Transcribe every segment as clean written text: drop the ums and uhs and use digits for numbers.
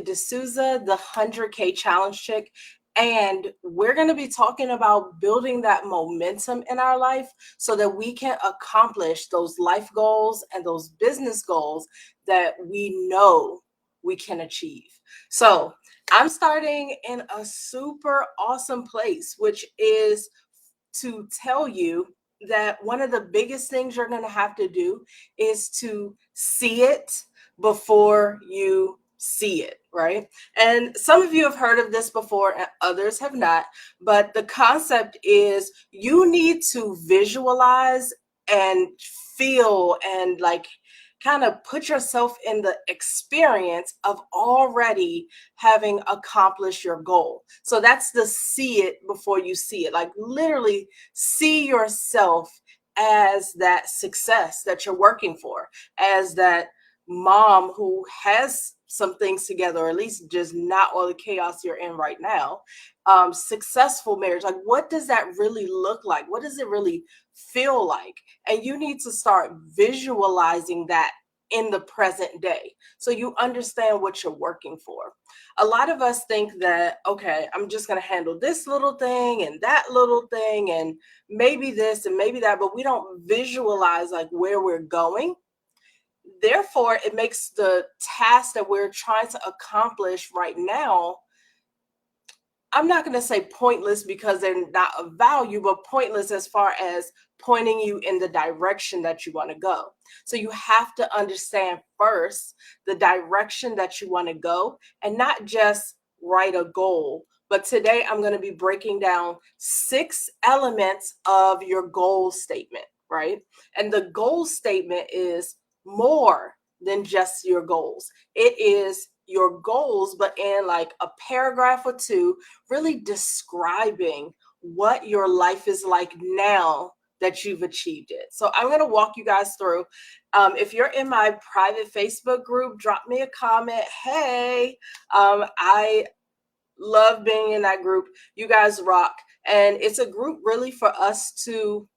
D'Souza, the 100K Challenge Chick. And we're going to be talking about building that momentum in our life so that we can accomplish those life goals and those business goals that we know we can achieve. So I'm starting in a super awesome place, which is to tell you that one of the biggest things you're going to have to do is to see it before you see it, right? And some of you have heard of this before and others have not, but the concept is you need to visualize and feel and like kind of put yourself in the experience of already having accomplished your goal. So that's the see it before you see it. Like literally see yourself as that success that you're working for, as that mom who has some things together, or at least just not all the chaos you're in right now. Successful marriage, like what does that really look like? What does it really feel like? And you need to start visualizing that in the present day so you understand what you're working for. A lot of us think that, okay, I'm just going to handle this little thing and that little thing and maybe this and maybe that, but we don't visualize like where we're going. Therefore, it makes the task that we're trying to accomplish right now, I'm not going to say pointless because they're not of value, but pointless as far as pointing you in the direction that you want to go. So you have to understand first the direction that you want to go and not just write a goal. But today I'm going to be breaking down 6 elements of your goal statement, right? And the goal statement is more than just your goals. It is your goals, but in like a paragraph or two, really describing what your life is like now that you've achieved it. So I'm going to walk you guys through. If you're in my private Facebook group, drop me a comment. Hey, I love being in that group. You guys rock. And it's a group really for us to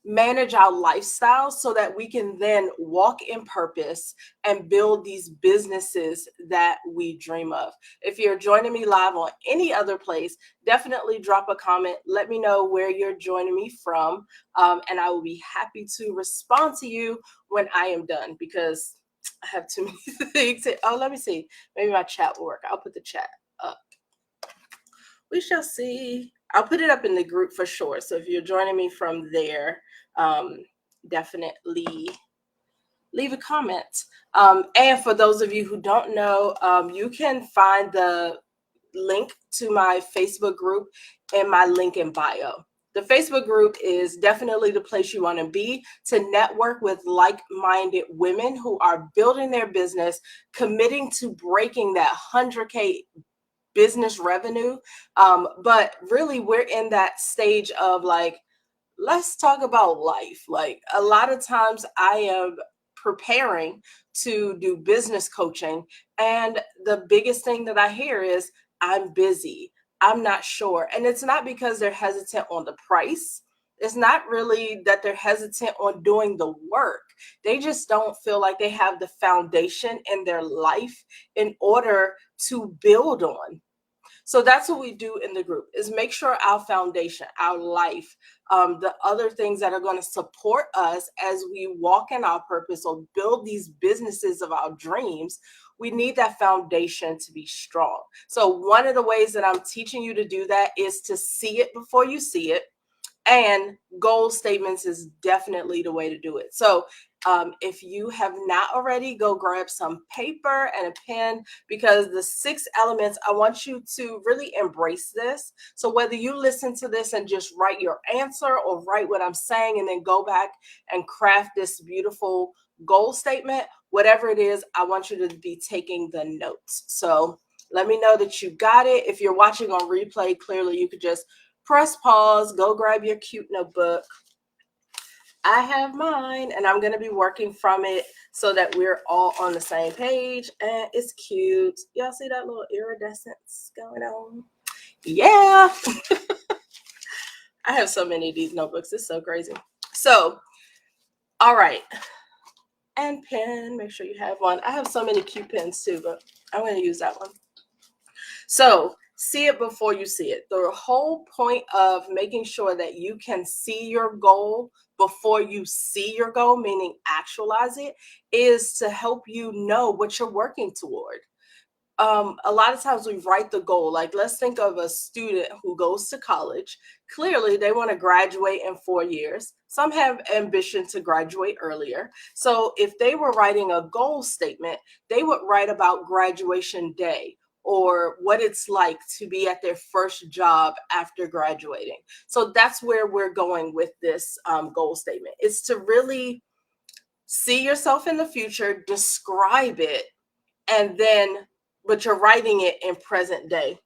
manage our lifestyle so that we can then walk in purpose and build these businesses that we dream of. If you're joining me live on any other place, definitely drop a comment. Let me know where you're joining me from, and I will be happy to respond to you when I am done because I have too many things. Let me see. Maybe my chat will work. I'll put the chat up. We shall see. I'll put it up in the group for sure. So if you're joining me from there, definitely leave a comment. And for those of you who don't know, you can find the link to my Facebook group in my link in bio. The Facebook group is definitely the place you want to be to network with like-minded women who are building their business, committing to breaking that 100K business revenue. But really, we're in that stage of like, let's talk about life. Like a lot of times I am preparing to do business coaching, and the biggest thing that I hear is I'm busy, I'm not sure. And it's not because they're hesitant on the price. It's not really that they're hesitant on doing the work. They just don't feel like they have the foundation in their life in order to build on. So that's what we do in the group, is make sure our foundation, our life, the other things that are going to support us as we walk in our purpose or build these businesses of our dreams, we need that foundation to be strong. So one of the ways that I'm teaching you to do that is to see it before you see it. And goal statements is definitely the way to do it. So if you have not already, go grab some paper and a pen, because the 6 elements, I want you to really embrace this. So whether you listen to this and just write your answer or write what I'm saying and then go back and craft this beautiful goal statement, whatever it is, I want you to be taking the notes. So let me know that you got it. If you're watching on replay, clearly you could just press pause, go grab your cute notebook. I have mine, and I'm going to be working from it so that we're all on the same page. And it's cute. Y'all see that little iridescence going on? Yeah. I have so many of these notebooks. It's so crazy. So, all right. And pen. Make sure you have one. I have so many cute pens too, but I'm going to use that one. So see it before you see it. The whole point of making sure that you can see your goal before you see your goal, meaning actualize it, is to help you know what you're working toward. A lot of times we write the goal. Like, let's think of a student who goes to college. Clearly, they want to graduate in 4 years. Some have ambition to graduate earlier. So, if they were writing a goal statement, they would write about graduation day or what it's like to be at their first job after graduating. So, that's where we're going with this goal statement. It's to really see yourself in the future, describe it, and then but you're writing it in present day.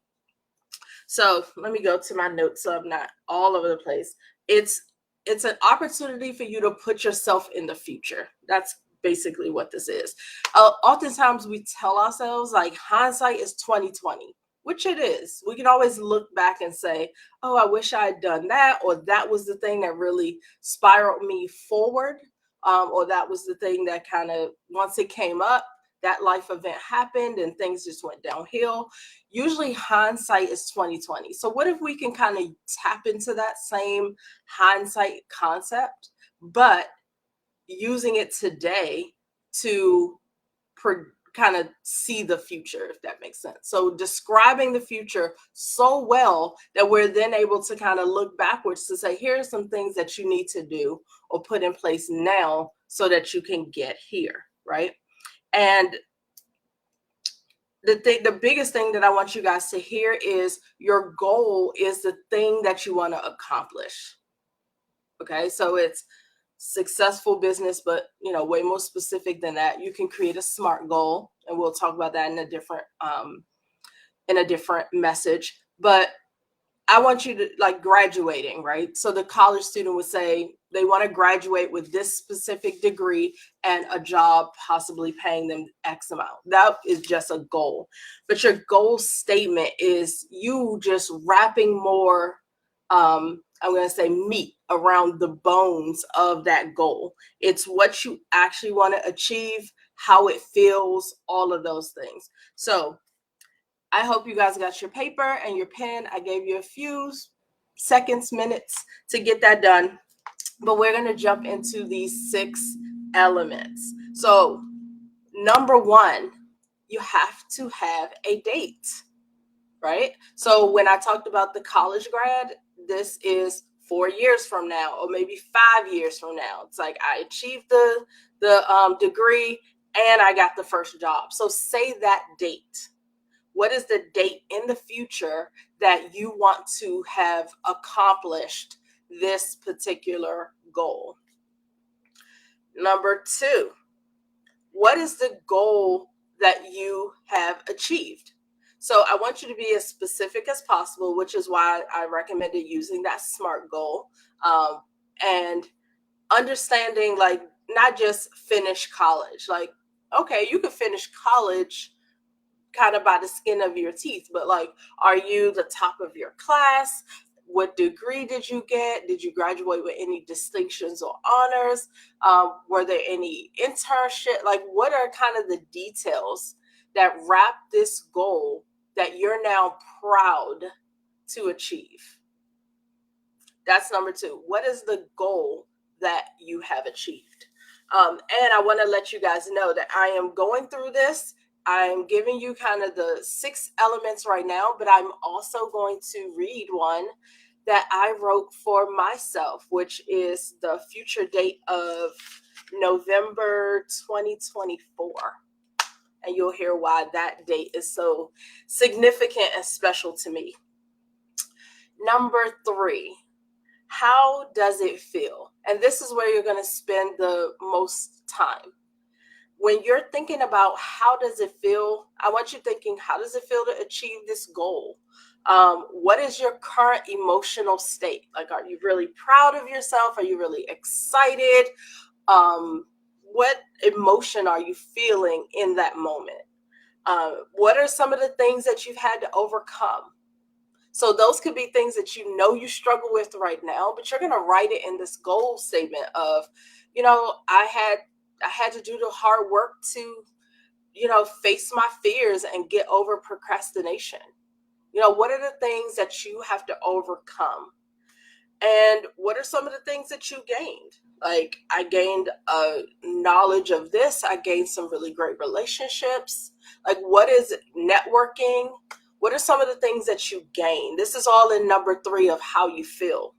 So let me go to my notes so I'm not all over the place. It's an opportunity for you to put yourself in the future. That's basically what this is. Oftentimes we tell ourselves like hindsight is 2020, which it is. We can always look back and say, oh, I wish I had done that, or that was the thing that really spiraled me forward, or that was the thing that kind of, once it came up, that life event happened and things just went downhill. Usually hindsight is 2020. So what if we can kind of tap into that same hindsight concept, but using it today to kind of see the future, if that makes sense. So describing the future so well that we're then able to kind of look backwards to say, here are some things that you need to do or put in place now so that you can get here, right? And the biggest thing that I want you guys to hear is your goal is the thing that you want to accomplish. Okay, so it's successful business, but way more specific than that. You can create a SMART goal, and we'll talk about that in a different message. But I want you to, like, graduating, right? So the college student would say they want to graduate with this specific degree and a job possibly paying them X amount. That is just a goal. But your goal statement is you just wrapping more, I'm going to say, meat around the bones of that goal. It's what you actually want to achieve, how it feels, all of those things. So I hope you guys got your paper and your pen. I gave you a few seconds, minutes to get that done. But we're going to jump into these 6 elements. So, number 1, you have to have a date, right? So, when I talked about the college grad, this is 4 years from now, or maybe 5 years from now. It's like I achieved the degree and I got the first job. So, say that date. What is the date in the future that you want to have accomplished this particular goal? Number 2, what is the goal that you have achieved? So I want you to be as specific as possible, which is why I recommended using that SMART goal, and understanding, like, not just finish college. Like, okay, you could finish college kind of by the skin of your teeth, but like, are you the top of your class? What degree did you get? Did you graduate with any distinctions or honors? Were there any internship? Like, what are kind of the details that wrap this goal that you're now proud to achieve? That's number 2. What is the goal that you have achieved? And I want to let you guys know that I am going through this. I'm giving you kind of the 6 elements right now, but I'm also going to read one that I wrote for myself, which is the future date of November 2024. And you'll hear why that date is so significant and special to me. Number 3, how does it feel? And this is where you're going to spend the most time. When you're thinking about how does it feel, I want you thinking, how does it feel to achieve this goal? What is your current emotional state? Like, are you really proud of yourself? Are you really excited? What emotion are you feeling in that moment? What are some of the things that you've had to overcome? So those could be things that you struggle with right now, but you're going to write it in this goal statement of, I had to do the hard work to face my fears and get over procrastination? What are the things that you have to overcome? And what are some of the things that you gained? Like, I gained a knowledge of this. I gained some really great relationships. Like, what is networking? What are some of the things that you gain? This is all in number 3 of how you feel.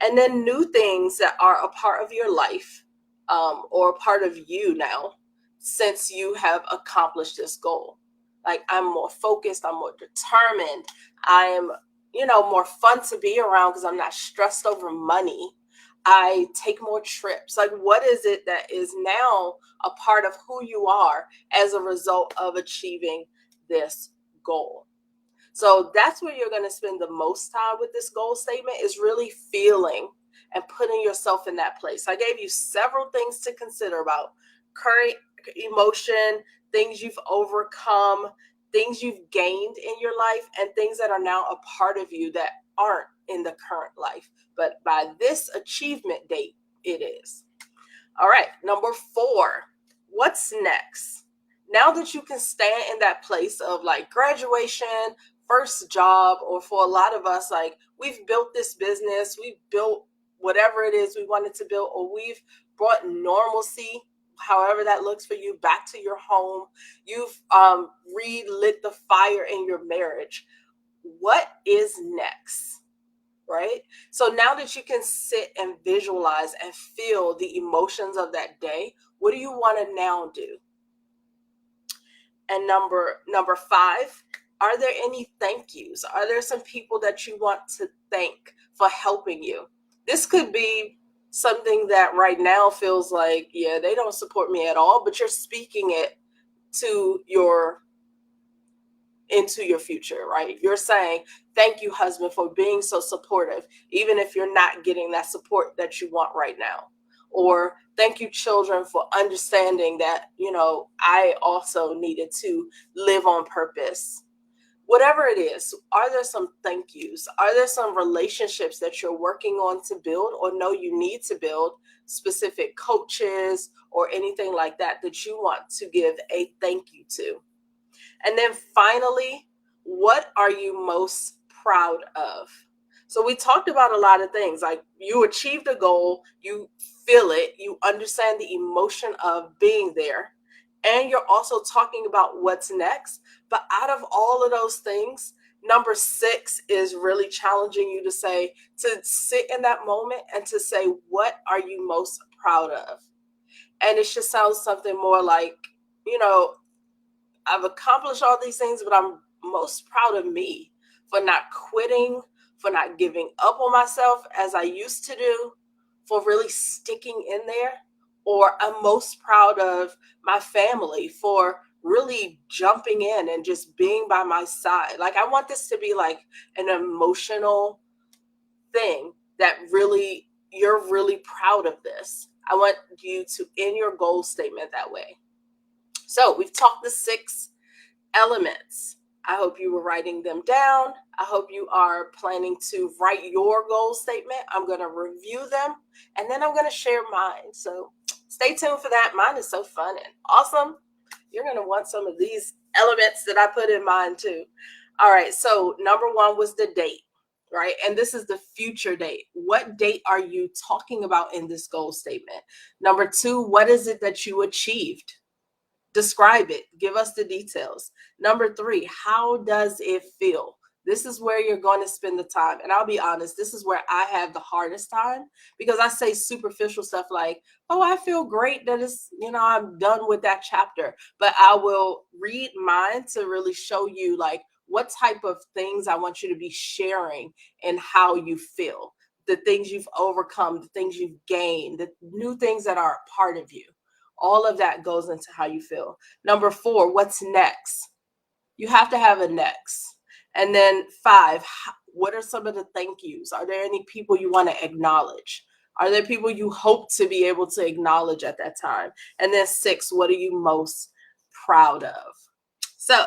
And then new things that are a part of your life, or a part of you now, since you have accomplished this goal. Like, I'm more focused, I'm more determined, I am, more fun to be around because I'm not stressed over money. I take more trips. Like, what is it that is now a part of who you are as a result of achieving this goal? So that's where you're going to spend the most time with this goal statement, is really feeling and putting yourself in that place. I gave you several things to consider about current emotion, things you've overcome, things you've gained in your life, and things that are now a part of you that aren't in the current life. But by this achievement date, it is. All right, number 4, what's next? Now that you can stand in that place of like graduation, first job, or for a lot of us, like, we've built this business, we've built whatever it is we wanted to build, or we've brought normalcy, however that looks for you, back to your home. You've relit the fire in your marriage. What is next? Right? So now that you can sit and visualize and feel the emotions of that day, what do you want to now do? And number 5, are there any thank yous? Are there some people that you want to thank for helping you? This could be something that right now feels like, yeah, they don't support me at all, but you're speaking it into your future, right? You're saying, thank you, husband, for being so supportive, even if you're not getting that support that you want right now. Or thank you, children, for understanding that, I also needed to live on purpose. Whatever it is, are there some thank yous? Are there some relationships that you're working on to build, or know you need to build, specific coaches or anything like that you want to give a thank you to? And then finally, what are you most proud of? So we talked about a lot of things, like you achieved a goal, you feel it, you understand the emotion of being there, and you're also talking about what's next. But out of all of those things, number 6 is really challenging you to sit in that moment and to say, what are you most proud of? And it just sounds something more like, I've accomplished all these things, but I'm most proud of me for not quitting, for not giving up on myself as I used to do, for really sticking in there. Or I'm most proud of my family for really jumping in and just being by my side. Like, I want this to be like an emotional thing that really, you're really proud of this. I want you to end your goal statement that way. So we've talked the 6 elements. I hope you were writing them down. I hope you are planning to write your goal statement. I'm going to review them, and then I'm going to share mine. So stay tuned for that. Mine is so fun and awesome. You're going to want some of these elements that I put in mine too. All right. So number 1 was the date, right? And this is the future date. What date are you talking about in this goal statement? Number 2, what is it that you achieved? Describe it. Give us the details. Number 3, how does it feel? This is where you're going to spend the time. And I'll be honest, this is where I have the hardest time, because I say superficial stuff like, oh, I feel great that it's, I'm done with that chapter. But I will read mine to really show you like what type of things I want you to be sharing and how you feel, the things you've overcome, the things you've gained, the new things that are a part of you. All of that goes into how you feel. Number 4, what's next? You have to have a next. And then 5, what are some of the thank yous? Are there any people you want to acknowledge? Are there people you hope to be able to acknowledge at that time? And then 6, what are you most proud of? So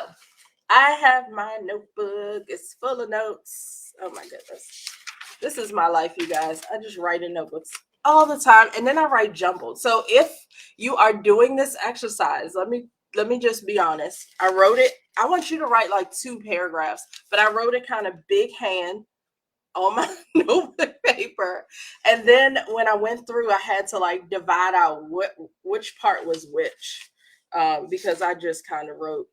I have my notebook. It's full of notes. Oh my goodness. This is my life, you guys. I just write in notebooks all the time, and then I write jumbled. So if you are doing this exercise, let me let me just be honest. I wrote it. I want you to write like 2 paragraphs, but I wrote it kind of big hand on my notebook paper. And then when I went through, I had to like divide out which part was which, because I just kind of wrote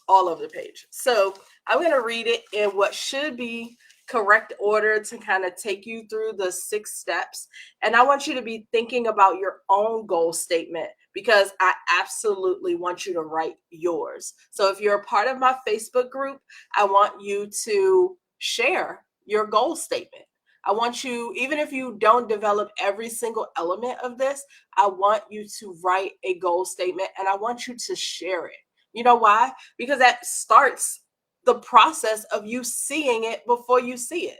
all over the page. So I'm going to read it in what should be correct order to kind of take you through the 6 steps. And I want you to be thinking about your own goal statement, because I absolutely want you to write yours. So if you're a part of my Facebook group, I want you to share your goal statement. I want you, even if you don't develop every single element of this, I want you to write a goal statement and I want you to share it. You know why? Because that starts the process of you seeing it before you see it,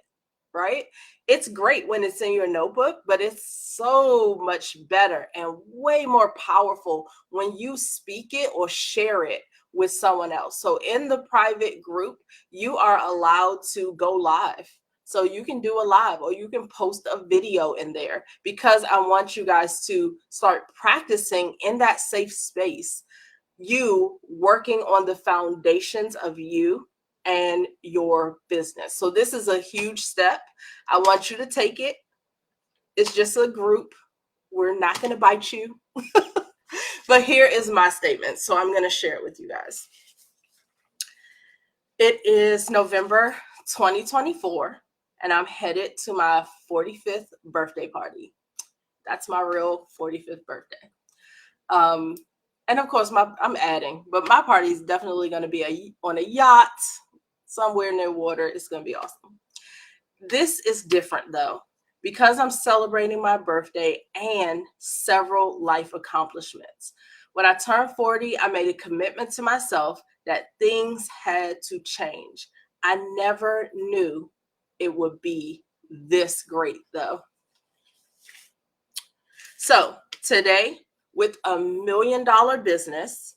right? It's great when it's in your notebook, but it's so much better and way more powerful when you speak it or share it with someone else. So in the private group, you are allowed to go live. So you can do a live or you can post a video in there, because I want you guys to start practicing in that safe space, you working on the foundations of you and your business. So this is a huge step. I want you to take it. It's just a group. We're not going to bite you. But here is my statement. So I'm going to share it with you guys. It is November 2024, and I'm headed to my 45th birthday party. That's my real 45th birthday. And of course, I'm adding, but my party is definitely going to be on a yacht somewhere near water. It's going to be awesome. This is different though, because I'm celebrating my birthday and several life accomplishments. When I turned 40, I made a commitment to myself that things had to change. I never knew it would be this great though. So today, with $1 million business,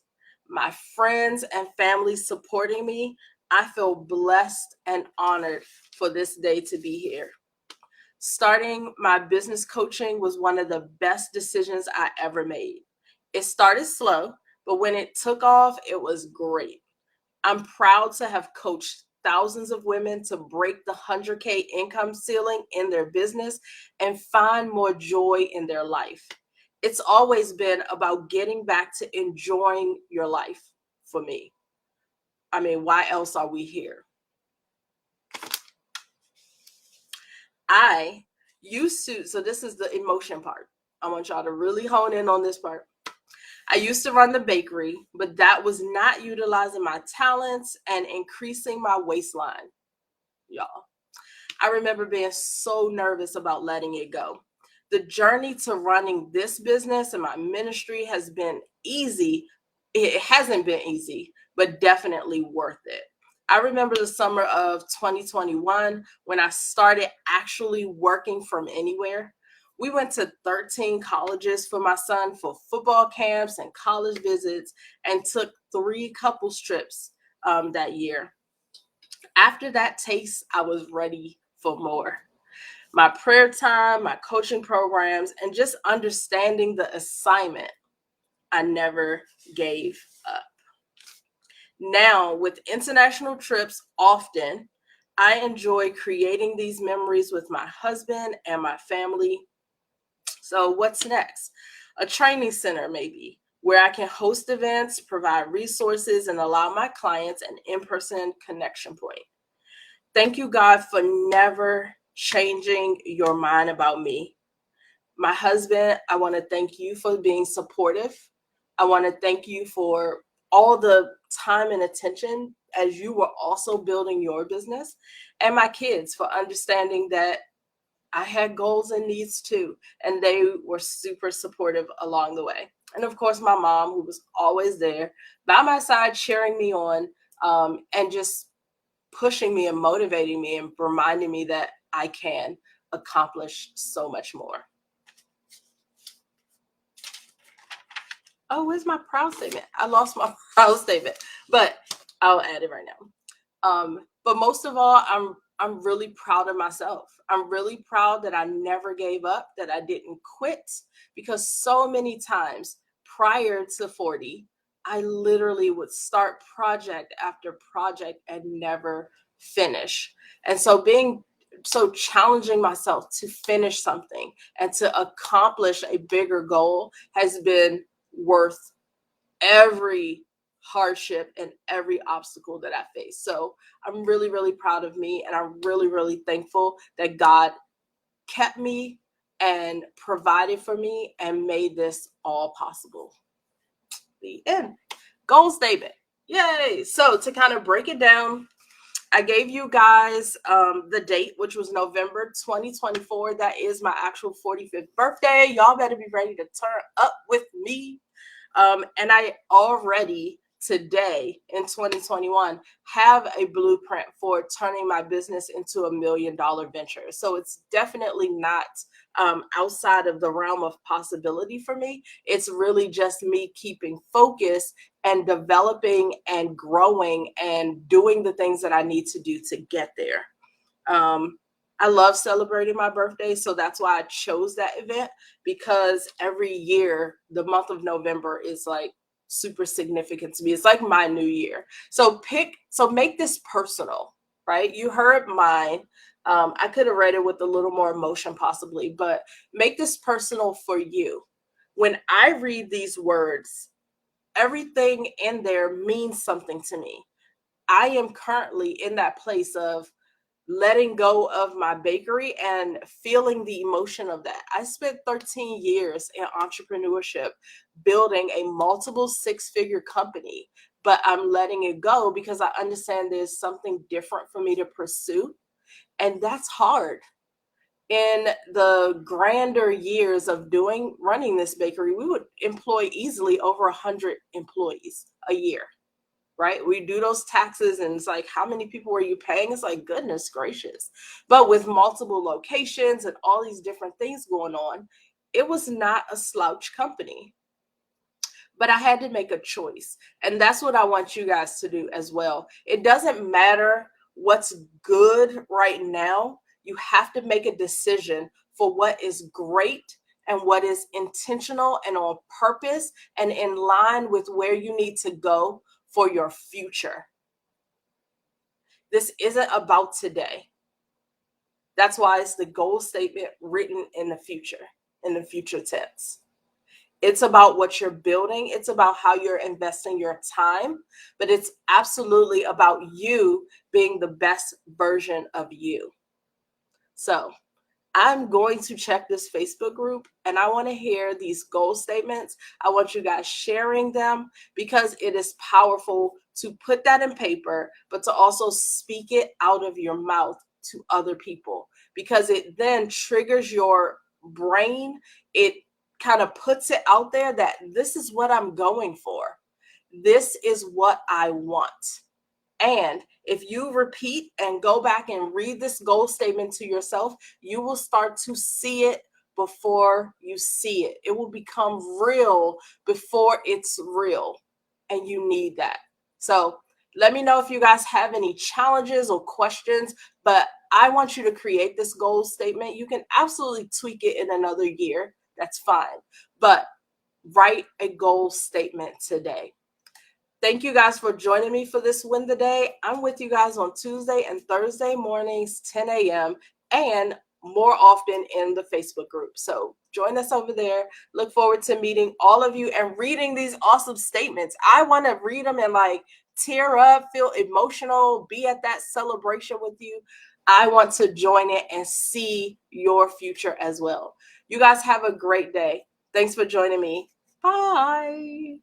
my friends and family supporting me, I feel blessed and honored for this day to be here. Starting my business coaching was one of the best decisions I ever made. It started slow, but when it took off, it was great. I'm proud to have coached thousands of women to break the 100K income ceiling in their business and find more joy in their life. It's always been about getting back to enjoying your life for me. I mean, why else are we here? I used to, so this is the emotion part. I want y'all to really hone in on this part. I used to run the bakery, but that was not utilizing my talents and increasing my waistline, y'all. I remember being so nervous about letting it go. The journey to running this business and my ministry has been easy. It hasn't been easy, but definitely worth it. I remember the summer of 2021 when I started actually working from anywhere. We went to 13 colleges for my son for football camps and college visits, and took 3 couples trips that year. After that taste, I was ready for more. My prayer time, my coaching programs, and just understanding the assignment, I never gave up. Now, with international trips often, I enjoy creating these memories with my husband and my family. So, what's next? A training center, maybe, where I can host events, provide resources, and allow my clients an in person connection point. Thank you, God, for never changing your mind about me. My husband, I want to thank you for being supportive. I want to thank you for all the time and attention as you were also building your business. And my kids for understanding that I had goals and needs too. And they were super supportive along the way. And of course, my mom, who was always there by my side, cheering me on, and just pushing me and motivating me and reminding me that I can accomplish so much more. Oh, where's my proud statement? I lost my proud statement, but I'll add it right now. But most of all, I'm really proud of myself. I'm really proud that I never gave up, that I didn't quit, because so many times prior to 40, I literally would start project after project and never finish. And so challenging myself to finish something and to accomplish a bigger goal has been worth every hardship and every obstacle that I face. So I'm really, really proud of me. And I'm really, really thankful that God kept me and provided for me and made this all possible. The end. Goal statement. Yay. So to kind of break it down, I gave you guys the date, which was November 2024. That is my actual 45th birthday. Y'all better be ready to turn up with me. And I already today in 2021 have a blueprint for turning my business into $1 million venture. So it's definitely not outside of the realm of possibility for me. It's really just me keeping focus and developing and growing and doing the things that I need to do to get there. I love celebrating my birthday, so that's why I chose that event, because every year the month of November is like super significant to me. It's like my new year. So make this personal, right? You heard mine. I could have read it with a little more emotion possibly, but make this personal for you. When I read these words, everything in there means something to me. I am currently in that place of letting go of my bakery and feeling the emotion of that. I spent 13 years in entrepreneurship building a multiple six-figure company, but I'm letting it go because I understand there's something different for me to pursue. And that's hard. In the grander years of running this bakery, we would employ easily over 100 employees a year. Right? We do those taxes and it's like, how many people were you paying? It's like, goodness gracious. But with multiple locations and all these different things going on, it was not a slouch company. But I had to make a choice. And that's what I want you guys to do as well. It doesn't matter what's good right now. You have to make a decision for what is great and what is intentional and on purpose and in line with where you need to go for your future. This isn't about today. That's why it's the goal statement written in the future tense. It's about what you're building. It's about how you're investing your time, but it's absolutely about you being the best version of you. So I'm going to check this Facebook group and I want to hear these goal statements. I want you guys sharing them because it is powerful to put that in paper, but to also speak it out of your mouth to other people, because it then triggers your brain. It kind of puts it out there that this is what I'm going for. This is what I want. And if you repeat and go back and read this goal statement to yourself, you will start to see it before you see it. It will become real before it's real. And you need that. So let me know if you guys have any challenges or questions, but I want you to create this goal statement. You can absolutely tweak it in another year. That's fine. But write a goal statement today. Thank you guys for joining me for this Win the Day. I'm with you guys on Tuesday and Thursday mornings, 10 a.m. and more often in the Facebook group. So join us over there. Look forward to meeting all of you and reading these awesome statements. I want to read them and like tear up, feel emotional, be at that celebration with you. I want to join it and see your future as well. You guys have a great day. Thanks for joining me. Bye.